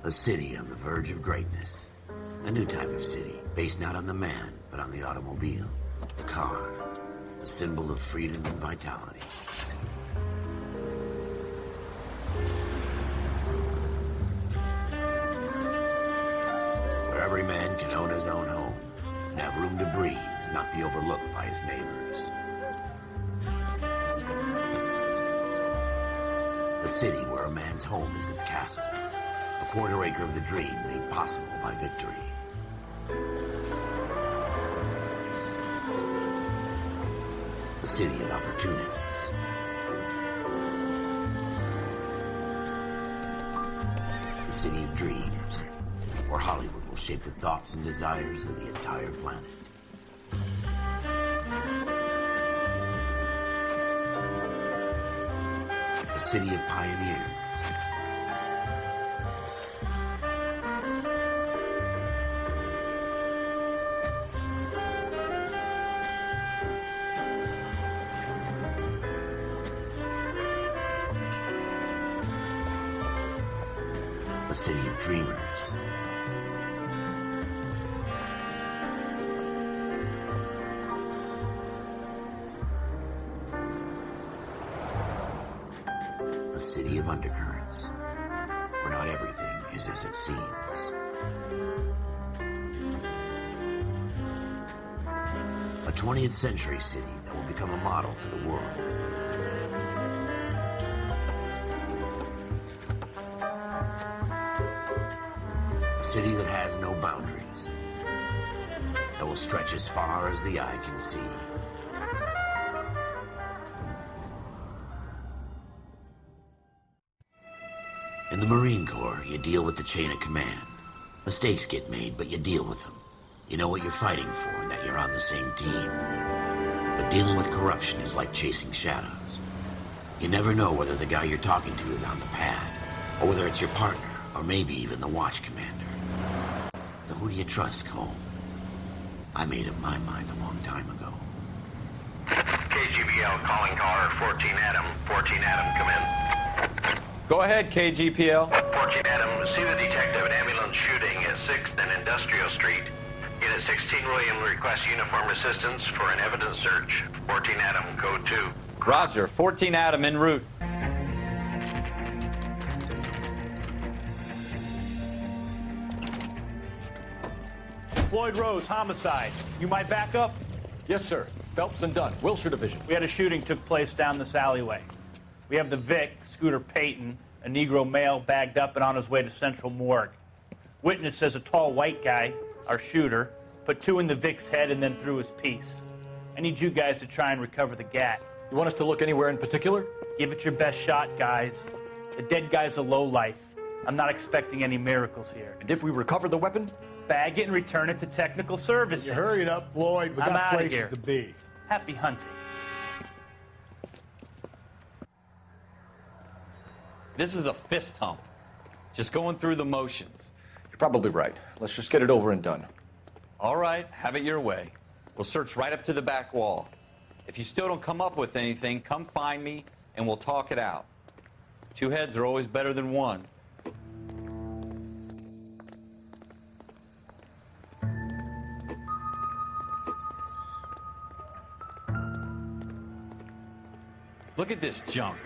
A city on the verge of greatness. A new type of city, based not on the man, but on the automobile. The car. A symbol of freedom and vitality. Where every man can own his own home, and have room to breathe, and not be overlooked by his neighbors. A city where a man's home is his castle. A quarter acre of the dream made possible by victory. A city of opportunists. A city of dreams, where Hollywood will shape the thoughts and desires of the entire planet. A city of pioneers. A city of dreamers. A city of undercurrents, where not everything is as it seems. A 20th century city that will become a model for the world. A city that has no boundaries, that will stretch as far as the eye can see. In the Marine Corps, you deal with the chain of command. Mistakes get made, but you deal with them. You know what you're fighting for and that you're on the same team. But dealing with corruption is like chasing shadows. You never know whether the guy you're talking to is on the pad, or whether it's your partner, or maybe even the watch commander. So who do you trust, Cole? I made up my mind a long time ago. KGBL calling caller 14 Adam. 14 Adam, come in. Go ahead, KGPL. 14 Adam, see the detective at ambulance shooting at 6th and Industrial Street. Unit 16 William requests uniform assistance for an evidence search. 14 Adam, code 2. Roger, 14 Adam en route. Floyd Rose, homicide. You my backup? Yes, sir. Phelps and Dunn, Wilshire Division. We had a shooting took place down this alleyway. We have the Vic, Scooter Payton, a Negro male bagged up and on his way to Central Morgue. Witness says a tall white guy, our shooter, put 2 in the Vic's head and then threw his piece. I need you guys to try and recover the gat. You want us to look anywhere in particular? Give it your best shot, guys. The dead guy's a lowlife. I'm not expecting any miracles here. And if we recover the weapon? Bag it and return it to technical services. You hurried up, Floyd. We I'm got outta places here. to be. Happy hunting. This is a fist hump. Just going through the motions. You're probably right. Let's just get it over and done. All right, have it your way. We'll search right up to the back wall. If you still don't come up with anything, come find me and we'll talk it out. 2 heads are always better than 1. Look at this junk.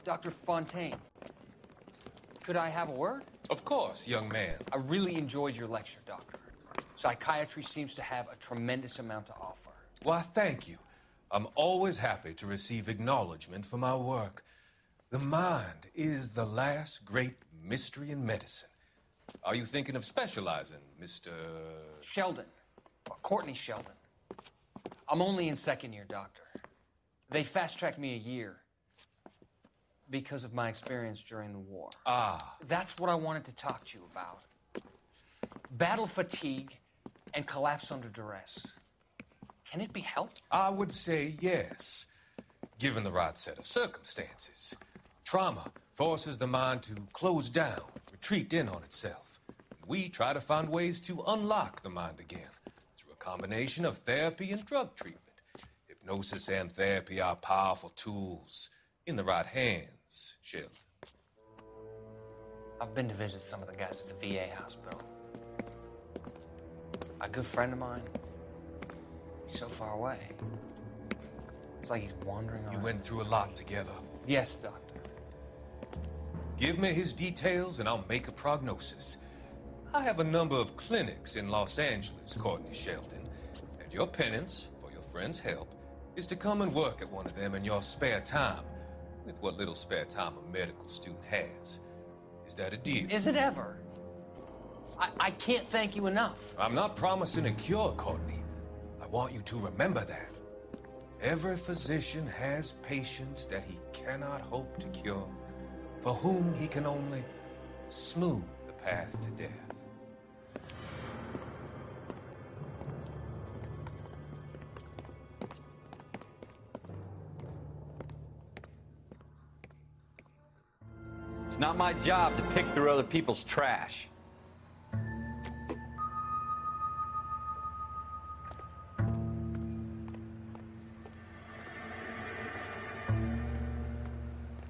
Dr. Fontaine, could I have a word? Of course, young man. I really enjoyed your lecture, Doctor. Psychiatry seems to have a tremendous amount to offer. Why, thank you. I'm always happy to receive acknowledgement for my work. The mind is the last great mystery in medicine. Are you thinking of specializing, Mr. Sheldon, or Courtney Sheldon. I'm only in 2nd year, Doctor. They fast-tracked me a year because of my experience during the war. Ah. That's what I wanted to talk to you about. Battle fatigue and collapse under duress. Can it be helped? I would say yes, given the right set of circumstances. Trauma forces the mind to close down, retreat in on itself. we try to find ways to unlock the mind again through a combination of therapy and drug treatment. Hypnosis and therapy are powerful tools in the right hands, Sheldon. I've been to visit some of the guys at the VA hospital. A good friend of mine, he's so far away. It's like he's wandering around. You went through a lot together. Yes, Doctor. Give me his details and I'll make a prognosis. I have a number of clinics in Los Angeles, Courtney Sheldon, and your penance, for your friend's help, is to come and work at one of them in your spare time, with what little spare time a medical student has. Is that a deal? Is it ever? I can't thank you enough. I'm not promising a cure, Courtney. I want you to remember that. Every physician has patients that he cannot hope to cure, for whom he can only smooth the path to death. It's not my job to pick through other people's trash.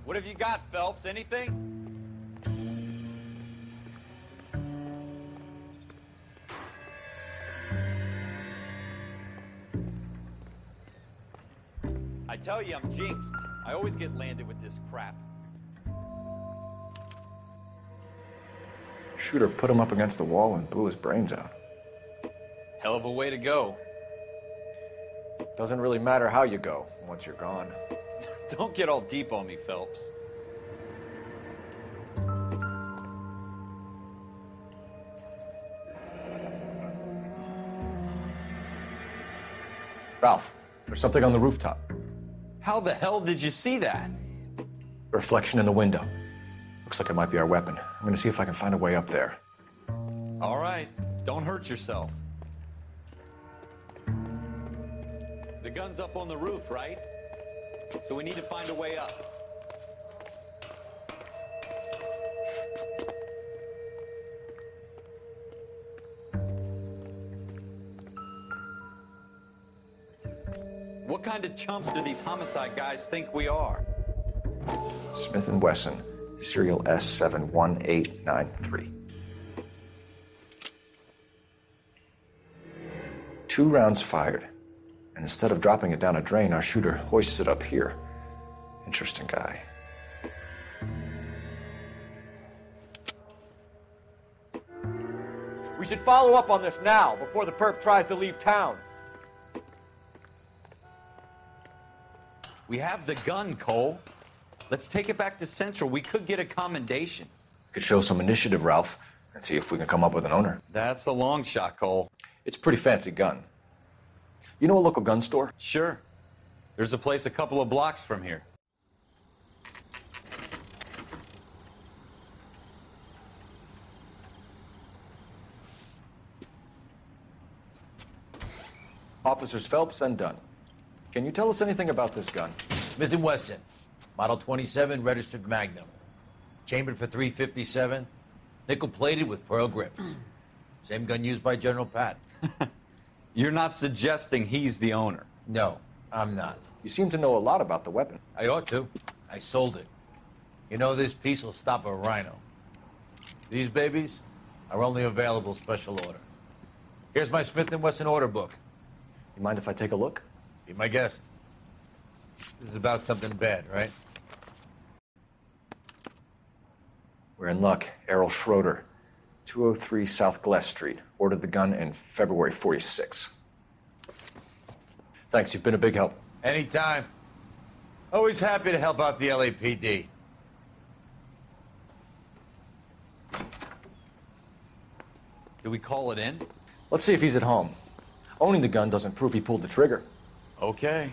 What have you got, Phelps? Anything? I tell you, I'm jinxed. I always get landed with this crap. Shooter put him up against the wall and blew his brains out. Hell of a way to go. Doesn't really matter how you go once you're gone. Don't get all deep on me, Phelps. Ralph, there's something on the rooftop. How the hell did you see that? A reflection in the window. Looks like it might be our weapon. I'm gonna see if I can find a way up there. All right, don't hurt yourself. The gun's up on the roof, right? So we need to find a way up. What kind of chumps do these homicide guys think we are? Smith & Wesson, serial S71893. 2 rounds fired. And instead of dropping it down a drain, our shooter hoists it up here. Interesting guy. We should follow up on this now, before the perp tries to leave town. We have the gun, Cole. Let's take it back to Central. We could get a commendation. Could show some initiative, Ralph, and see if we can come up with an owner. That's a long shot, Cole. It's a pretty fancy gun. You know a local gun store? Sure. There's a place a couple of blocks from here. Officers Phelps and Dunn. Can you tell us anything about this gun? Smith & Wesson, Model 27, registered Magnum. Chambered for .357, nickel-plated with pearl grips. Same gun used by General Patton. You're not suggesting he's the owner? No, I'm not. You seem to know a lot about the weapon. I ought to. I sold it. You know, this piece will stop a rhino. These babies are only available special order. Here's my Smith & Wesson order book. You mind if I take a look? Be my guest. This is about something bad, right? We're in luck. Errol Schroeder, 203 South Glass Street. Ordered the gun in February '46. Thanks, you've been a big help. Anytime. Always happy to help out the LAPD. Do we call it in? Let's see if he's at home. Owning the gun doesn't prove he pulled the trigger. Okay.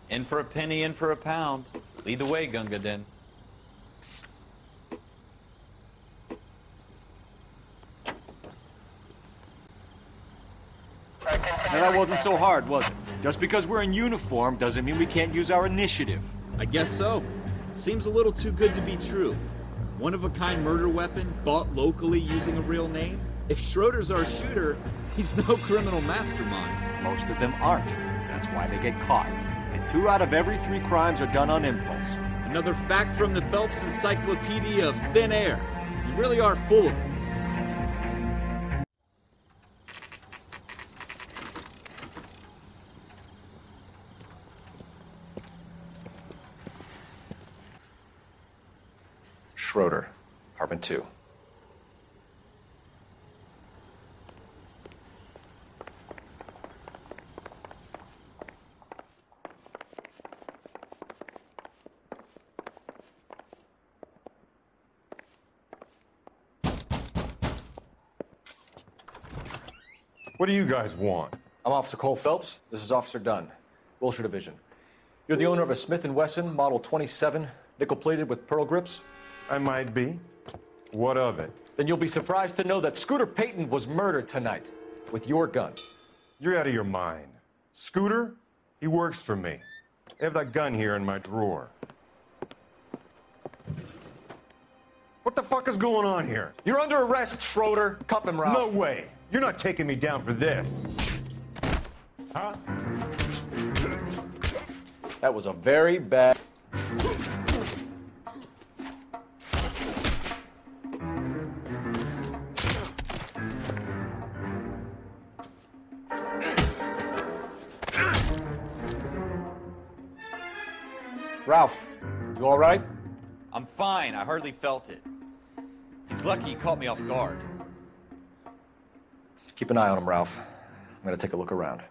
In for a penny, in for a pound. Lead the way, Gunga Din. Now that wasn't so hard, was it? Just because we're in uniform doesn't mean we can't use our initiative. I guess so. Seems a little too good to be true. one-of-a-kind murder weapon bought locally using a real name? If Schroeder's our shooter, he's no criminal mastermind. Most of them aren't. That's why they get caught. And 2 out of every 3 crimes are done on impulse. Another fact from the Phelps Encyclopedia of Thin Air. You really are full of it. Schroeder, apartment 2. What do you guys want? I'm Officer Cole Phelps. This is Officer Dunn, Wilshire Division. You're the owner of a Smith & Wesson Model 27, nickel-plated with pearl grips? I might be. What of it? Then you'll be surprised to know that Scooter Payton was murdered tonight with your gun. You're out of your mind. Scooter? He works for me. I have that gun here in my drawer. What the fuck is going on here? You're under arrest, Schroeder. Cuff him, Ralph. No way. You're not taking me down for this. Huh? That was a very bad... Ralph, you all right? I'm fine. I hardly felt it. He's lucky he caught me off guard. Keep an eye on him, Ralph. I'm gonna take a look around.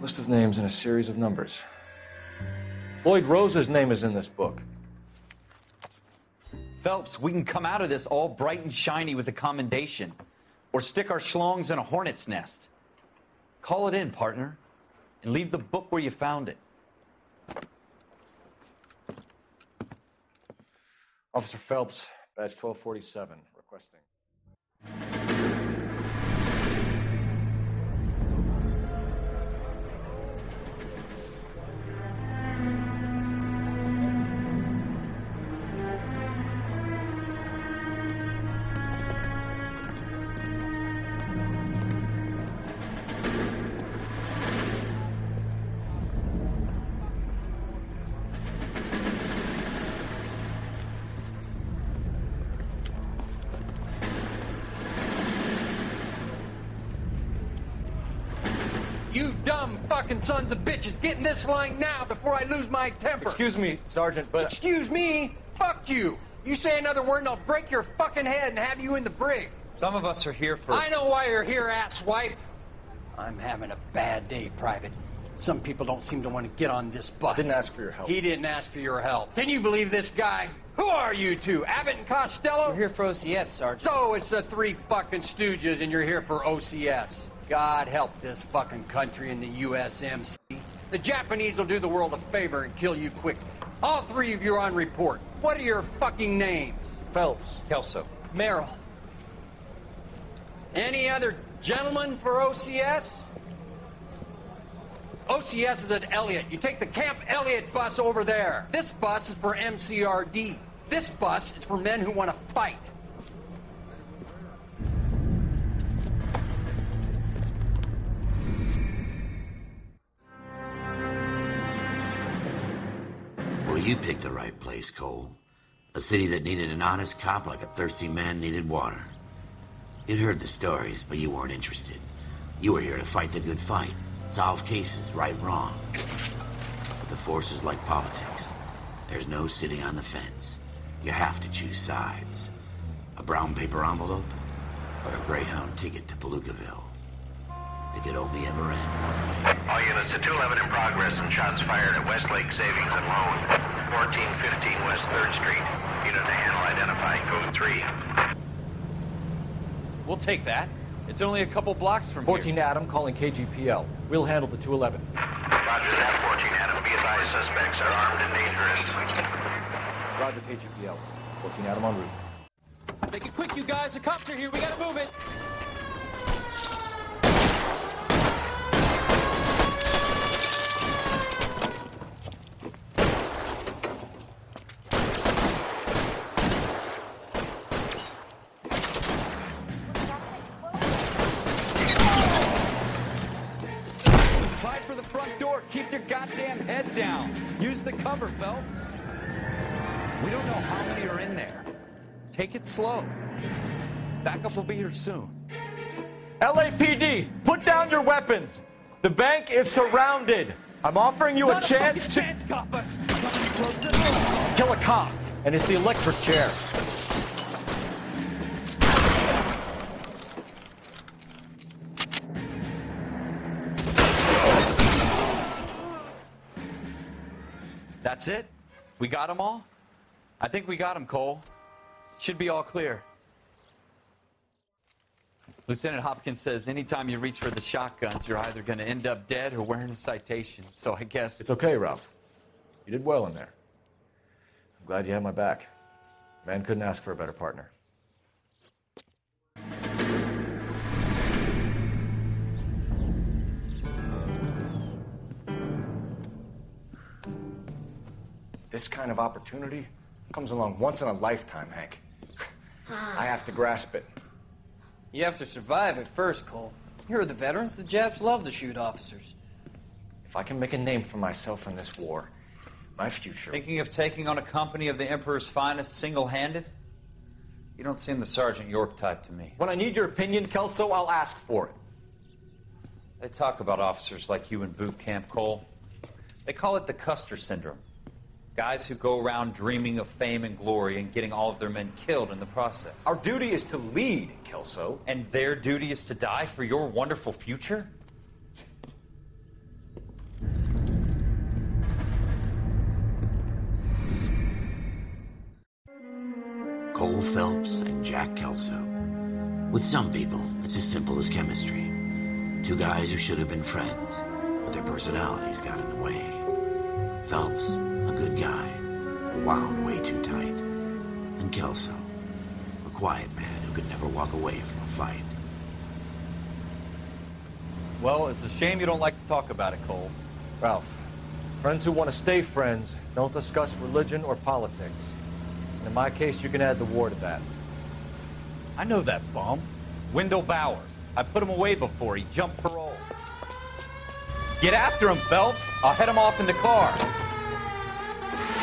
List of names and a series of numbers. Floyd Rose's name is in this book. Phelps, we can come out of this all bright and shiny with a commendation, or stick our schlongs in a hornet's nest. Call it in, partner, and leave the book where you found it. Officer Phelps, badge 1247, requesting. You dumb fucking sons of bitches, get in this line now before I lose my temper. Excuse me, Sergeant, but... Excuse me? Fuck you. You say another word and I'll break your fucking head and have you in the brig. Some of us are here for... I know why you're here, asswipe. I'm having a bad day, Private. Some people don't seem to want to get on this bus. Didn't ask for your help. He didn't ask for your help. Can you believe this guy? Who are you two? Abbott and Costello? We're here for OCS, Sergeant. So it's the 3 fucking stooges and you're here for OCS. God help this fucking country and the USMC. The Japanese will do the world a favor and kill you quickly. All 3 of you are on report. What are your fucking names? Phelps. Kelso. Merrill. Any other gentlemen for OCS? OCS is at Elliott. You take the Camp Elliott bus over there. This bus is for MCRD. This bus is for men who want to fight. Well, you picked the right place, Cole. A city that needed an honest cop like a thirsty man needed water. You'd heard the stories, but you weren't interested. You were here to fight the good fight, solve cases, right wrong. But the force is like politics. There's no sitting on the fence. You have to choose sides. A brown paper envelope or a Greyhound ticket to Palookaville. It could only ever end one way. All units to 211 in progress and shots fired at Westlake Savings and Loan, 1415 West 3rd Street. Unit to handle identify, code 3. We'll take that. It's only a couple blocks from 14 here. Adam calling KGPL. We'll handle the 211. Roger that, 14 Adam. Be advised. advised suspects are armed and dangerous. Roger, KGPL. Working out him en route. Make it quick, you guys. The cops are here. We gotta move it. Try for the front door. Keep your goddamn head down. Use the cover, Phelps. We don't know how many are in there. Take it slow. Backup will be here soon. LAPD, put down your weapons. The bank is surrounded. I'm offering you a chance to Kill a cop, and it's the electric chair. That's it? We got them all? I think we got them, Cole. Should be all clear. Lieutenant Hopkins says anytime you reach for the shotguns, you're either going to end up dead or wearing a citation. So I guess... It's okay, Ralph. You did well in there. I'm glad you had my back. Man couldn't ask for a better partner. This kind of opportunity comes along once in a lifetime, Hank. I have to grasp it. You have to survive it first, Cole. Here are the veterans. The Japs love to shoot officers. If I can make a name for myself in this war, my future... Thinking of taking on a company of the Emperor's finest single-handed? You don't seem the Sergeant York type to me. When I need your opinion, Kelso, I'll ask for it. They talk about officers like you in boot camp, Cole. They call it the Custer syndrome. Guys who go around dreaming of fame and glory and getting all of their men killed in the process. Our duty is to lead, Kelso. And their duty is to die for your wonderful future? Cole Phelps and Jack Kelso. With some people, it's as simple as chemistry. Two guys who should have been friends, but their personalities got in the way. Phelps, a good guy, wound way too tight. And Kelso, a quiet man who could never walk away from a fight. Well, it's a shame you don't like to talk about it, Cole. Ralph, friends who want to stay friends don't discuss religion or politics. And in my case, you can add the war to that. I know that bum. Wendell Bowers. I put him away before. He jumped parole. Get after him, Phelps. I'll head him off in the car.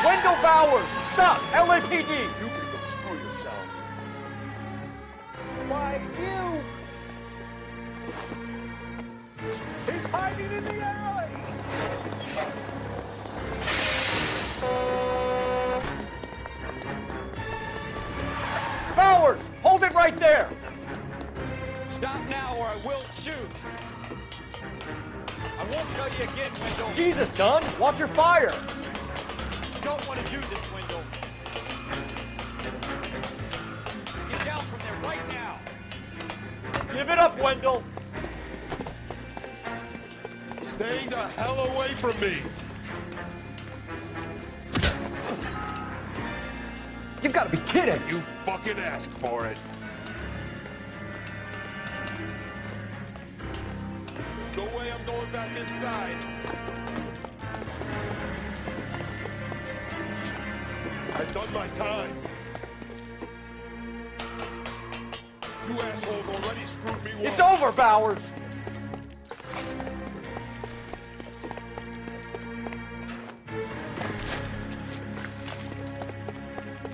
Wendell Bowers! Stop! LAPD! You can go screw yourselves. Why, you! He's hiding in the alley! Bowers! Hold it right there! Stop now or I will shoot. I won't tell you again, Wendell. Jesus, Dunn! Watch your fire! You don't want to do this, Wendell. Get down from there right now. Give it up, Wendell! Stay the hell away from me! You've got to be kidding! You fucking asked for it. There's no way I'm going back inside. I've done my time. You assholes already screwed me once. It's over, Bowers!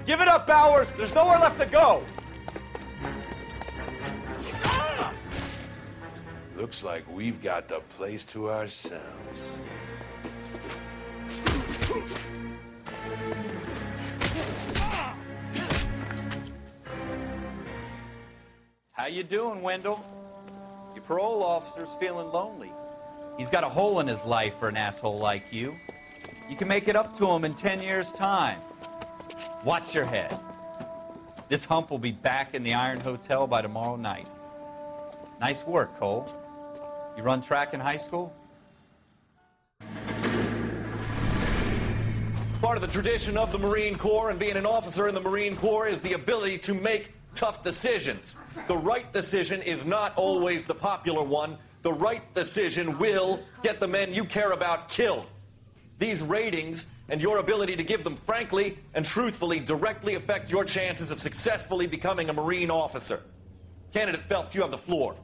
Give it up, Bowers! There's nowhere left to go! Looks like we've got the place to ourselves. How you doing, Wendell? Your parole officer's feeling lonely. He's got a hole in his life for an asshole like you. You can make it up to him in 10 years' time. Watch your head. This hump will be back in the Iron Hotel by tomorrow night. Nice work, Cole. You run track in high school? of the tradition of the Marine Corps, and being an officer in the Marine Corps is the ability to make tough decisions. The right decision is not always the popular one. The right decision will get the men you care about killed. These ratings and your ability to give them frankly and truthfully directly affect your chances of successfully becoming a Marine officer. Candidate Phelps, you have the floor.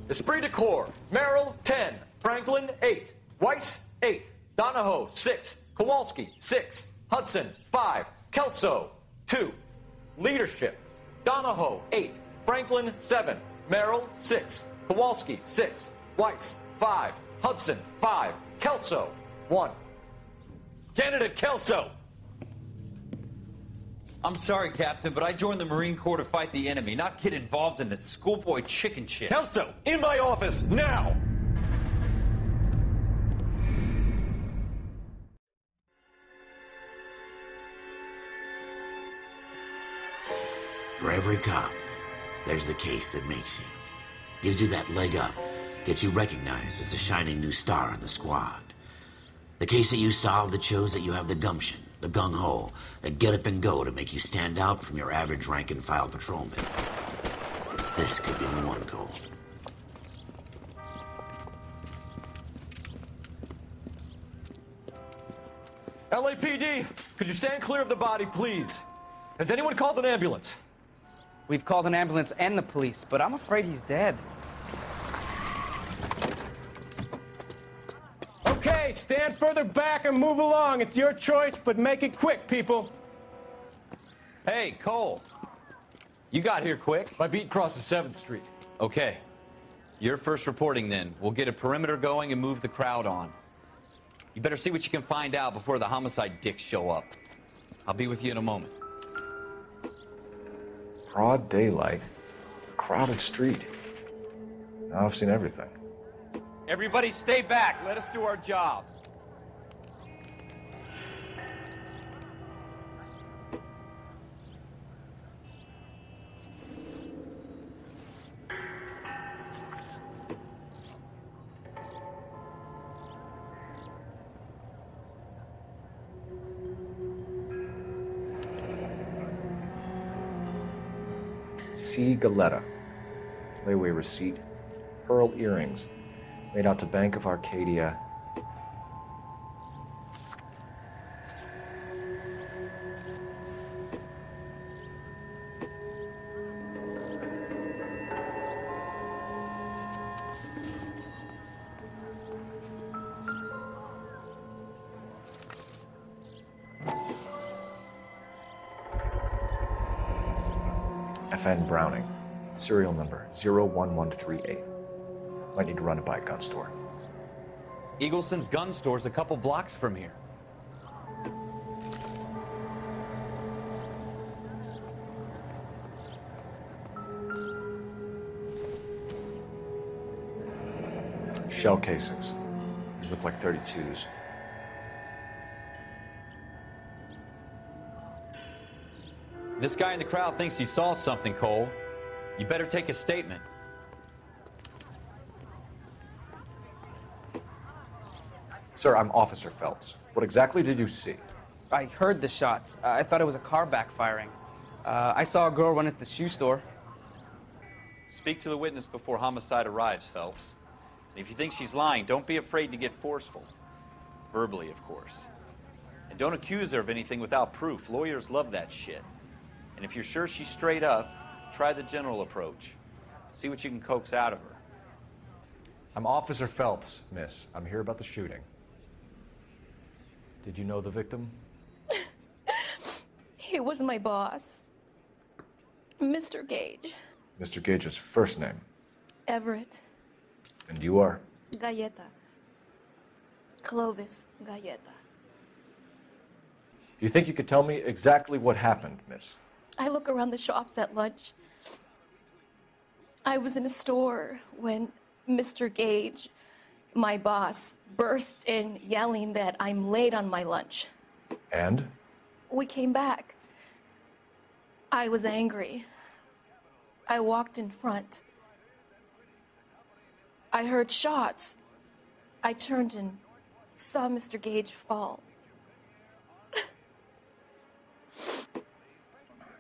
Esprit de Corps, Merrill, 10. Franklin, 8. Weiss, 8. Donahoe, 6. Kowalski, 6. Hudson, 5. Kelso, 2. Leadership, Donahoe, 8. Franklin, 7. Merrill, 6. Kowalski, 6. Weiss, 5. Hudson, 5. Kelso, 1. Candidate Kelso! I'm sorry, Captain, but I joined the Marine Corps to fight the enemy, not get involved in this schoolboy chicken shit. Kelso, in my office, now! For every cop, there's the case that makes you. Gives you that leg up. Gets you recognized as the shining new star in the squad. The case that you solve that shows that you have the gumption, the gung-ho, the get up and go to make you stand out from your average rank-and-file patrolman. This could be the one, Cole. LAPD, could you stand clear of the body, please? Has anyone called an ambulance? We've called an ambulance and the police, but I'm afraid he's dead. Okay, stand further back and move along. It's your choice, but make it quick, people. Hey, Cole. You got here quick. My beat crosses 7th Street. Okay. You're first reporting then. We'll get a perimeter going and move the crowd on. You better see what you can find out before the homicide dicks show up. I'll be with you in a moment. Broad daylight, crowded street. Now I've seen everything. Everybody stay back. Let us do our job. C. Galetta. Layaway receipt. Pearl earrings. Made out to Bank of Arcadia. FN Browning. Serial number 01138. Might need to run it by a gun store. Eagleson's gun store's a couple blocks from here. Shell casings. These look like 32s. This guy in the crowd thinks he saw something, Cole. You better take a statement. Sir, I'm Officer Phelps. What exactly did you see? I heard the shots. I thought it was a car backfiring. I saw a girl run at the shoe store. Speak to the witness before homicide arrives, Phelps. And if you think she's lying, don't be afraid to get forceful. Verbally, of course. And don't accuse her of anything without proof. Lawyers love that shit. And if you're sure she's straight up, try the general approach. See what you can coax out of her. I'm Officer Phelps, miss. I'm here about the shooting. Did you know the victim? He was my boss, Mr. Gage. Mr. Gage's first name. Everett. And you are? Galleta. Clovis Galleta. Do you think you could tell me exactly what happened, miss? I look around the shops at lunch. I was in a store when Mr. Gage, my boss, bursts in yelling that I'm late on my lunch. And? We came back. I was angry. I walked in front. I heard shots. I turned and saw Mr. Gage fall.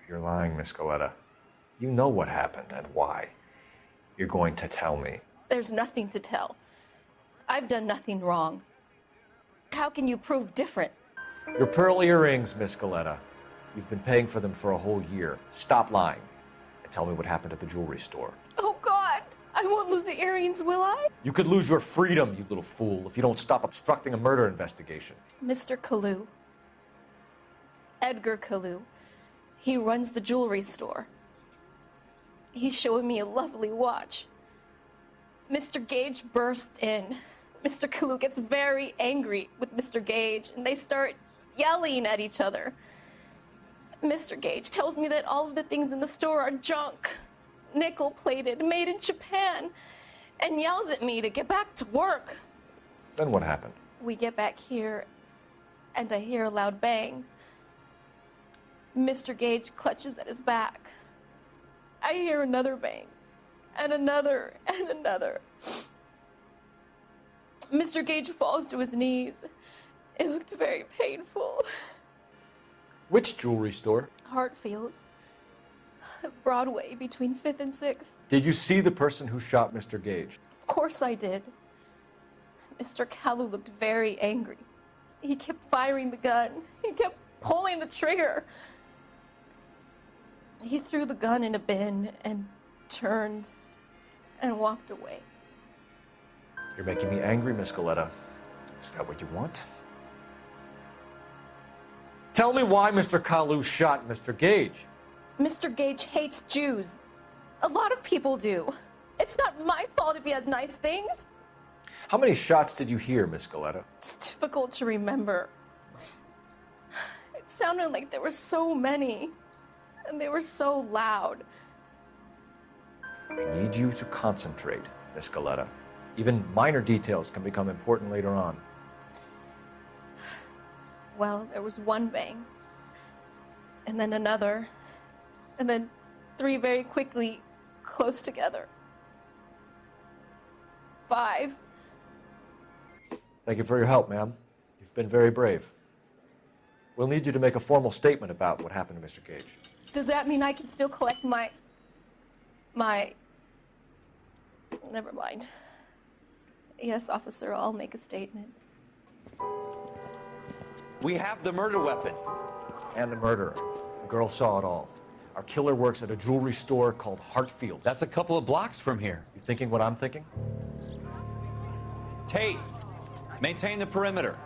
You're lying, Miss Goleta. You know what happened and why. You're going to tell me. There's nothing to tell. I've done nothing wrong. How can you prove different? Your pearl earrings, Miss Goleta. You've been paying for them for a whole year. Stop lying and tell me what happened at the jewelry store. Oh, God. I won't lose the earrings, will I? You could lose your freedom, you little fool, if you don't stop obstructing a murder investigation. Mr. Kalu. Edgar Kalu. He runs the jewelry store. He's showing me a lovely watch. Mr. Gage bursts in. Mr. Kalu gets very angry with Mr. Gage, and they start yelling at each other. Mr. Gage tells me that all of the things in the store are junk, nickel-plated, made in Japan, and yells at me to get back to work. Then what happened? We get back here, and I hear a loud bang. Mr. Gage clutches at his back. I hear another bang, and another, and another. Mr. Gage falls to his knees. It looked very painful. Which jewelry store? Hartfield's. Broadway, between 5th and 6th. Did you see the person who shot Mr. Gage? Of course I did. Mr. Kalu looked very angry. He kept firing the gun. He kept pulling the trigger. He threw the gun in a bin and turned and walked away. You're making me angry, Miss Goleta. Is that what you want? Tell me why Mr. Kalu shot Mr. Gage. Mr. Gage hates Jews. A lot of people do. It's not my fault if he has nice things. How many shots did you hear, Miss Goleta? It's difficult to remember. It sounded like there were so many, and they were so loud. I need you to concentrate, Miss Goleta. Even minor details can become important later on. Well, there was one bang, and then another, and then 3 very quickly, close together. 5. Thank you for your help, ma'am. You've been very brave. We'll need you to make a formal statement about what happened to Mr. Gage. Does that mean I can still collect my... Never mind. Yes, officer, I'll make a statement. We have the murder weapon. And the murderer. The girl saw it all. Our killer works at a jewelry store called Hartfield's. That's a couple of blocks from here. You thinking what I'm thinking? Tate, maintain the perimeter.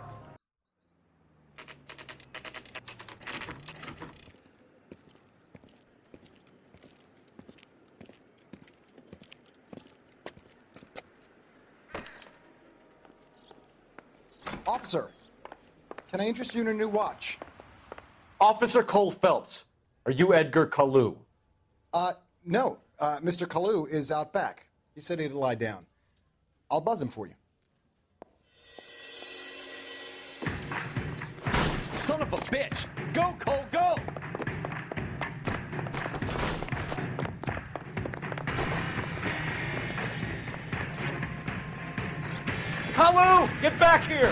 Officer, can I interest you in a new watch? Officer Cole Phelps, are you Edgar Kalu? No. Mr. Kalu is out back. He said he'd lie down. I'll buzz him for you. Son of a bitch! Go, Cole, go! Kalu, get back here!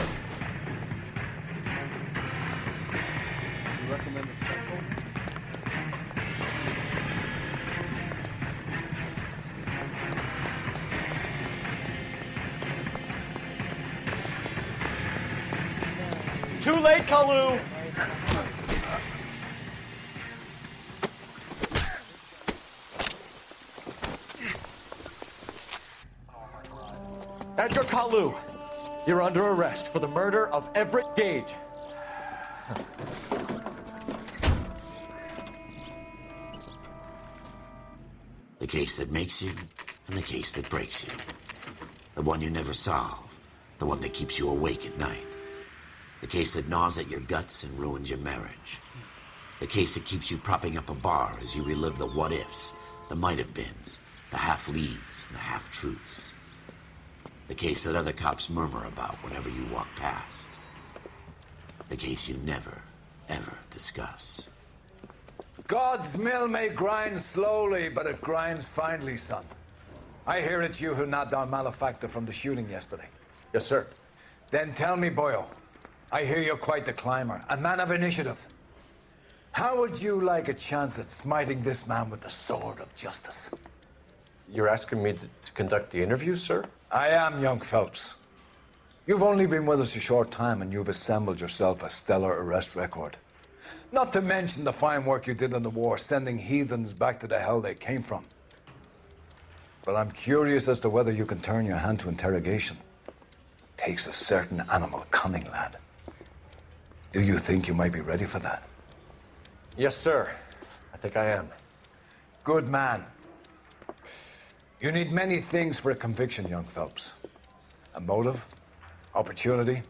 You recommend a special? Too late, Kalu! Edgar Kalu, you're under arrest for the murder of Everett Gage. The case that makes you and the case that breaks you. The one you never solve. The one that keeps you awake at night. The case that gnaws at your guts and ruins your marriage. The case that keeps you propping up a bar as you relive the what-ifs, the might-have-beens, the half-leads, and the half-truths. The case that other cops murmur about whenever you walk past. The case you never, ever discuss. God's mill may grind slowly, but it grinds finely, son. I hear it's you who nabbed our malefactor from the shooting yesterday. Yes, sir. Then tell me, Boyle, I hear you're quite the climber, a man of initiative. How would you like a chance at smiting this man with the sword of justice? You're asking me to conduct the interview, sir? I am, young Phelps. You've only been with us a short time and you've assembled yourself a stellar arrest record. Not to mention the fine work you did in the war, sending heathens back to the hell they came from. But I'm curious as to whether you can turn your hand to interrogation. Takes a certain animal cunning, lad. Do you think you might be ready for that? Yes, sir. I think I am. Good man. You need many things for a conviction, young Phelps. A motive, opportunity,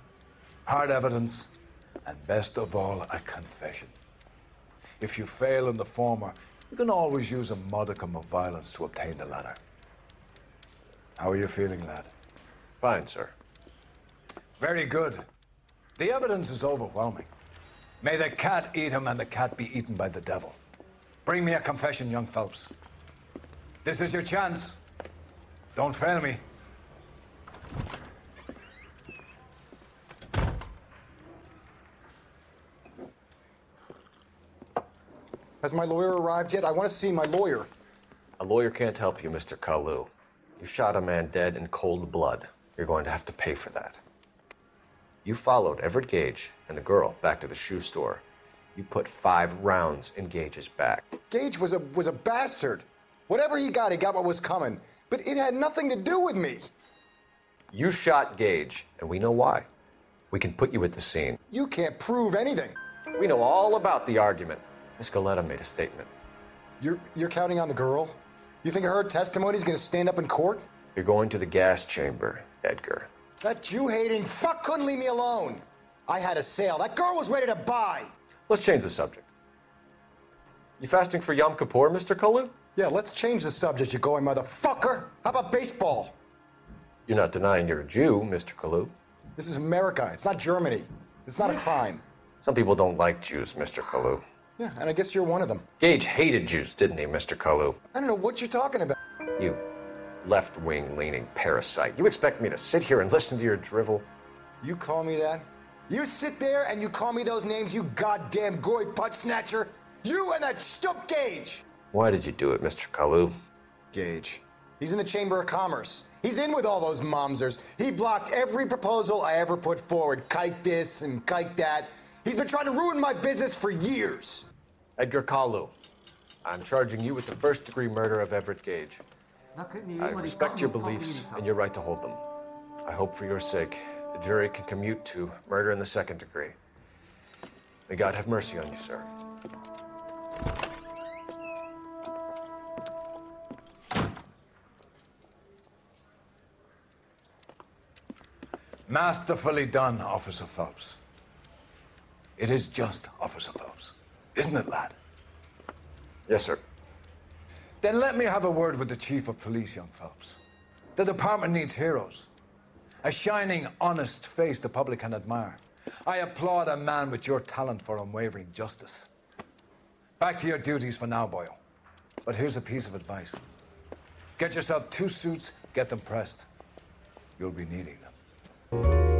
hard evidence, and best of all, a confession. If you fail in the former, you can always use a modicum of violence to obtain the latter. How are you feeling, lad? Fine, sir. Very good. The evidence is overwhelming. May the cat eat him and the cat be eaten by the devil. Bring me a confession, young Phelps. This is your chance. Don't fail me. Has my lawyer arrived yet? I want to see my lawyer. A lawyer can't help you, Mr. Kalu. You shot a man dead in cold blood. You're going to have to pay for that. You followed Everett Gage and the girl back to the shoe store. You put 5 rounds in Gage's back. Gage was a bastard. Whatever he got what was coming. But it had nothing to do with me. You shot Gage, and we know why. We can put you at the scene. You can't prove anything. We know all about the argument. Miss Galetta made a statement. You're counting on the girl? You think her testimony is going to stand up in court? You're going to the gas chamber, Edgar. That Jew-hating fuck couldn't leave me alone. I had a sale. That girl was ready to buy. Let's change the subject. You fasting for Yom Kippur, Mr. Kalu? Yeah, let's change the subject, you going motherfucker. How about baseball? You're not denying you're a Jew, Mr. Kalu. This is America. It's not Germany. It's not a crime. Some people don't like Jews, Mr. Kalu. Yeah, and I guess you're one of them. Gage hated Jews, didn't he, Mr. Kalu? I don't know what you're talking about. You left-wing leaning parasite. You expect me to sit here and listen to your drivel? You call me that? You sit there and you call me those names, you goddamn goy butt snatcher? You and that stup Gage! Why did you do it, Mr. Kalu? Gage. He's in the Chamber of Commerce. He's in with all those momsers. He blocked every proposal I ever put forward. Kike this and kike that. He's been trying to ruin my business for years. Edgar Kalu, I'm charging you with the first-degree murder of Everett Gage. I respect your beliefs and your right to hold them. I hope for your sake the jury can commute to murder in the second degree. May God have mercy on you, sir. Masterfully done, Officer Phelps. It is just, Officer Phelps. Isn't it, lad? Yes, sir. Then let me have a word with the Chief of Police, young Phelps. The department needs heroes. A shining, honest face the public can admire. I applaud a man with your talent for unwavering justice. Back to your duties for now, Boyle. But here's a piece of advice. Get yourself 2 suits, get them pressed. You'll be needing them.